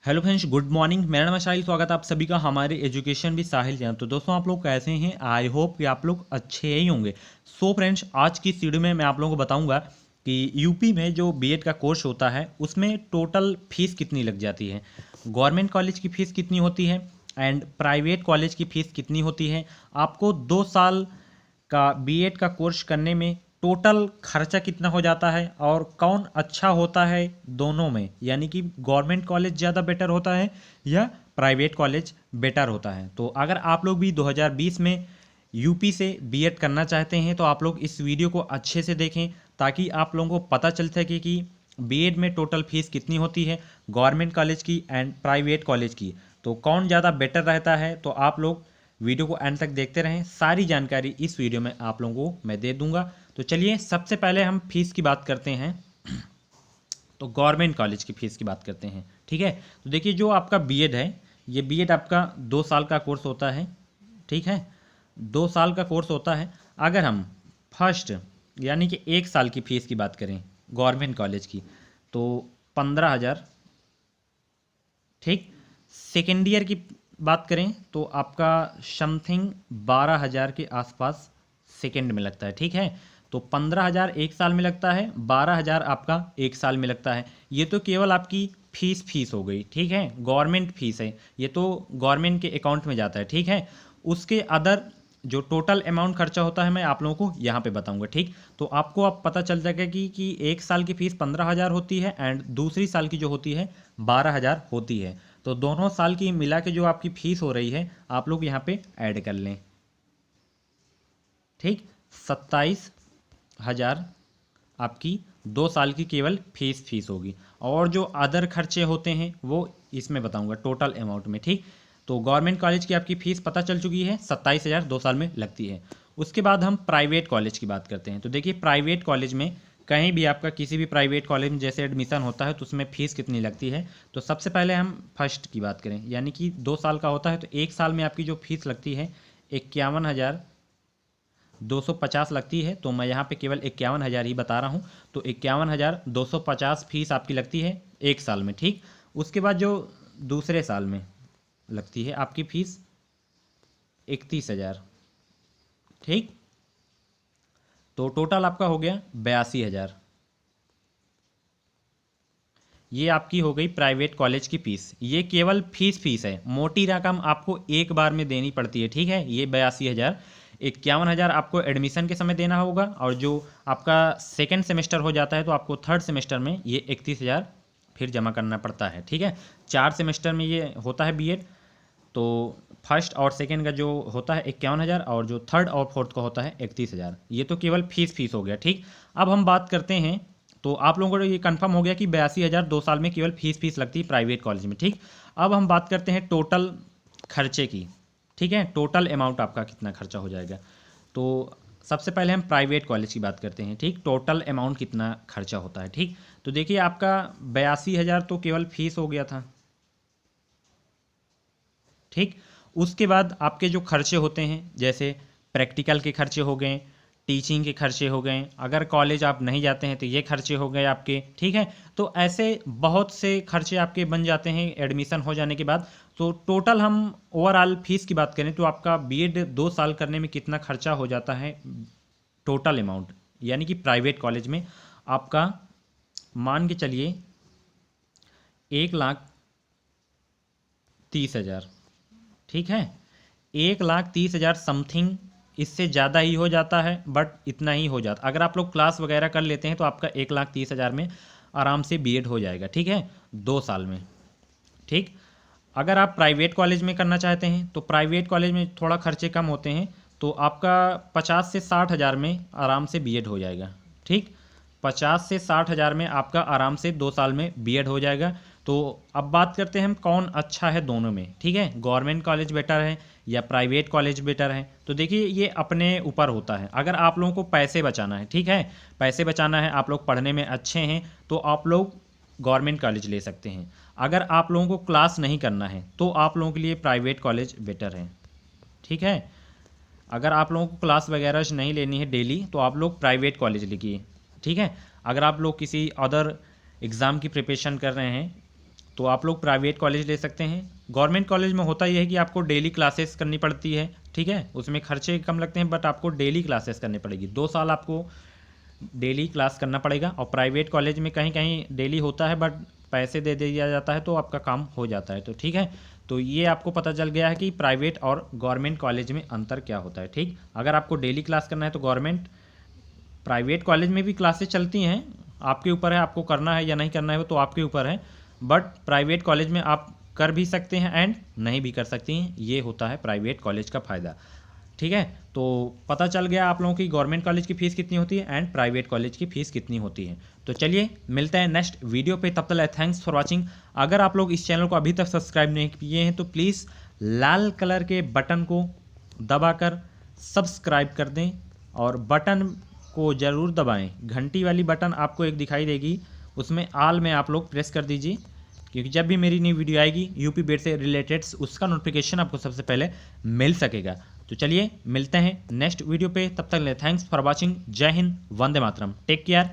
Hello friends, good morning. मेरा नाम है साहिल। स्वागत है आप सभी का हमारे एजुकेशन भी साहिल चैनल। तो दोस्तों, आप लोग कैसे हैं? आई होप कि आप लोग अच्छे ही होंगे। सो फ्रेंड्स, आज की इस वीडियो में मैं आप लोगों को बताऊंगा कि यूपी में जो बीएड का कोर्स होता है उसमें टोटल फीस कितनी लग जाती है, गवर्नमेंट कॉलेज की फ़ीस कितनी होती है एंड प्राइवेट कॉलेज की फ़ीस कितनी होती है। आपको 2 साल का बीएड का कोर्स करने में टोटल खर्चा कितना हो जाता है और कौन अच्छा होता है दोनों में, यानी कि गवर्नमेंट कॉलेज ज़्यादा बेटर होता है या प्राइवेट कॉलेज बेटर होता है। तो अगर आप लोग भी 2020 में यूपी से बीएड करना चाहते हैं तो आप लोग इस वीडियो को अच्छे से देखें ताकि आप लोगों को पता चल सके कि बीएड में टोटल फीस कितनी होती है गवर्नमेंट कॉलेज की एंड प्राइवेट कॉलेज की, तो कौन ज़्यादा बेटर रहता है। तो आप लोग वीडियो को एंड तक देखते रहें, सारी जानकारी इस वीडियो में आप लोगों को मैं दे दूंगा। तो चलिए सबसे पहले हम फीस की बात करते हैं। तो गवर्नमेंट कॉलेज की फ़ीस की बात करते हैं, ठीक है। तो देखिए, जो आपका बीएड है, ये बीएड आपका 2 साल का कोर्स होता है, ठीक है। 2 साल का कोर्स होता है। अगर हम फर्स्ट यानी कि 1 साल की फ़ीस की बात करें गवर्नमेंट कॉलेज की, तो 15,000, ठीक। सेकेंड ईयर की बात करें तो आपका समथिंग 12,000 के आसपास सेकेंड में लगता है, ठीक है। तो 15,000 1 साल में लगता है, 12,000 आपका 1 साल में लगता है। ये तो केवल आपकी फीस हो गई, ठीक है। गवर्नमेंट फीस है, ये तो गवर्नमेंट के अकाउंट में जाता है, ठीक है। उसके अदर जो टोटल अमाउंट खर्चा होता है मैं आप लोगों को यहाँ पे बताऊंगा, ठीक। तो आपको अब पता चल जाएगा कि 1 साल की फ़ीस 15,000 होती है एंड दूसरी साल की जो होती है 12,000 होती है। तो दोनों साल की मिला के जो आपकी फ़ीस हो रही है आप लोग यहाँ पे ऐड कर लें, ठीक। 27,000 आपकी 2 साल की केवल फीस होगी। और जो अदर खर्चे होते हैं वो इसमें बताऊंगा टोटल अमाउंट में, ठीक। तो गवर्नमेंट कॉलेज की आपकी फ़ीस पता चल चुकी है, 27,000 2 साल में लगती है। उसके बाद हम प्राइवेट कॉलेज की बात करते हैं। तो देखिए, प्राइवेट कॉलेज में कहीं भी आपका किसी भी प्राइवेट कॉलेज में जैसे एडमिशन होता है तो उसमें फ़ीस कितनी लगती है। तो सबसे पहले हम फर्स्ट की बात करें, यानी कि 2 साल का होता है तो 1 साल में आपकी जो फ़ीस लगती है 51,250 लगती है। तो मैं यहाँ पे केवल 51,000 ही बता रहा हूँ। तो 51,250 फीस आपकी लगती है 1 साल में, ठीक। उसके बाद जो दूसरे साल में लगती है आपकी फ़ीस 31,000, ठीक। तो टोटल आपका हो गया 82,000। ये आपकी हो गई प्राइवेट कॉलेज की फ़ीस। ये केवल फीस है, मोटी रकम आपको एक बार में देनी पड़ती है, ठीक है। ये 82,000, 51,000 आपको एडमिशन के समय देना होगा और जो आपका सेकेंड सेमेस्टर हो जाता है तो आपको थर्ड सेमेस्टर में ये 31,000 फिर जमा करना पड़ता है, ठीक है। 4 सेमेस्टर में ये होता है बीएड। तो फर्स्ट और सेकेंड का जो होता है 51,000 और जो थर्ड और फोर्थ का होता है 31,000। ये तो केवल फीस हो गया, ठीक। अब हम बात करते हैं, तो आप लोगों को ये कंफर्म हो गया कि 82,000 2 साल में केवल फीस लगती है प्राइवेट कॉलेज में, ठीक। अब हम बात करते हैं टोटल खर्चे की, ठीक है। टोटल अमाउंट आपका कितना खर्चा हो जाएगा। तो सबसे पहले हम प्राइवेट कॉलेज की बात करते हैं, ठीक। टोटल अमाउंट कितना खर्चा होता है, ठीक। तो देखिए, आपका 82,000 तो केवल फीस हो गया था, ठीक। उसके बाद आपके जो खर्चे होते हैं जैसे प्रैक्टिकल के खर्चे हो गए, टीचिंग के खर्चे हो गए, अगर कॉलेज आप नहीं जाते हैं तो ये खर्चे हो गए आपके, ठीक है। तो ऐसे बहुत से खर्चे आपके बन जाते हैं एडमिशन हो जाने के बाद। तो टोटल हम ओवरऑल फीस की बात करें तो आपका बीएड 2 साल करने में कितना खर्चा हो जाता है, टोटल अमाउंट, यानी कि प्राइवेट कॉलेज में आपका मान के चलिए 1,30,000, ठीक है। 1,30,000 समथिंग, इससे ज़्यादा ही हो जाता है बट इतना ही हो जाता। अगर आप लोग क्लास वगैरह कर लेते हैं तो आपका 1,30,000 में आराम से बीएड हो जाएगा, ठीक है, 2 साल में, ठीक। अगर आप प्राइवेट कॉलेज में करना चाहते हैं तो प्राइवेट कॉलेज में थोड़ा खर्चे कम होते हैं। तो आपका 50 से 60,000 में आराम से बीएड हो जाएगा, ठीक। 50 से 60,000 में आपका आराम से 2 साल में बीएड हो जाएगा। तो अब बात करते हैं हम कौन अच्छा है दोनों में, ठीक है। गवर्नमेंट कॉलेज बेटर है या प्राइवेट कॉलेज बेटर है। तो देखिए, ये अपने ऊपर होता है। अगर आप लोगों को पैसे बचाना है, ठीक है, पैसे बचाना है, आप लोग पढ़ने में अच्छे हैं तो आप लोग गवर्नमेंट कॉलेज ले सकते हैं। अगर आप लोगों को क्लास नहीं करना है तो आप लोगों के लिए प्राइवेट कॉलेज बेटर है, ठीक है। अगर आप लोगों को क्लास वगैरह नहीं लेनी है डेली तो आप लोग प्राइवेट कॉलेज लिखिए, ठीक है। अगर आप लोग किसी अदर एग्ज़ाम की प्रिपरेशन कर रहे हैं तो आप लोग प्राइवेट कॉलेज ले सकते हैं। गवर्नमेंट कॉलेज में होता यह है कि आपको डेली क्लासेस करनी पड़ती है, ठीक है, उसमें खर्चे कम लगते हैं, बट आपको डेली क्लासेस करनी पड़ेगी, 2 साल आपको डेली क्लास करना पड़ेगा। और प्राइवेट कॉलेज में कहीं कहीं डेली होता है बट पैसे दे दिया जाता है तो आपका काम हो जाता है। तो ठीक है, तो ये आपको पता चल गया है कि प्राइवेट और गवर्नमेंट कॉलेज में अंतर क्या होता है। ठीक, अगर आपको डेली क्लास करना है तो गवर्नमेंट प्राइवेट कॉलेज में भी क्लासेस चलती हैं, आपके ऊपर है आपको करना है या नहीं करना है, वो तो आपके ऊपर है, बट प्राइवेट कॉलेज में आप कर भी सकते हैं एंड नहीं भी कर सकती हैं, ये होता है प्राइवेट कॉलेज का फ़ायदा। ठीक है, तो पता चल गया आप लोगों की गवर्नमेंट कॉलेज की फ़ीस कितनी होती है एंड प्राइवेट कॉलेज की फ़ीस कितनी होती है। तो चलिए मिलते हैं नेक्स्ट वीडियो पे, तब तक थैंक्स फॉर वाचिंग। अगर आप लोग इस चैनल को अभी तक सब्सक्राइब नहीं किए हैं तो प्लीज़ लाल कलर के बटन को दबाकर सब्सक्राइब कर दें और बटन को ज़रूर दबाएं। घंटी वाली बटन आपको एक दिखाई देगी, उसमें ऑल में आप लोग प्रेस कर दीजिए, क्योंकि जब भी मेरी नई वीडियो आएगी यूपी बेट से रिलेटेड उसका नोटिफिकेशन आपको सबसे पहले मिल सकेगा। तो चलिए मिलते हैं नेक्स्ट वीडियो पे, तब तक ले थैंक्स फॉर वॉचिंग। जय हिंद, वंदे मातरम, टेक केयर।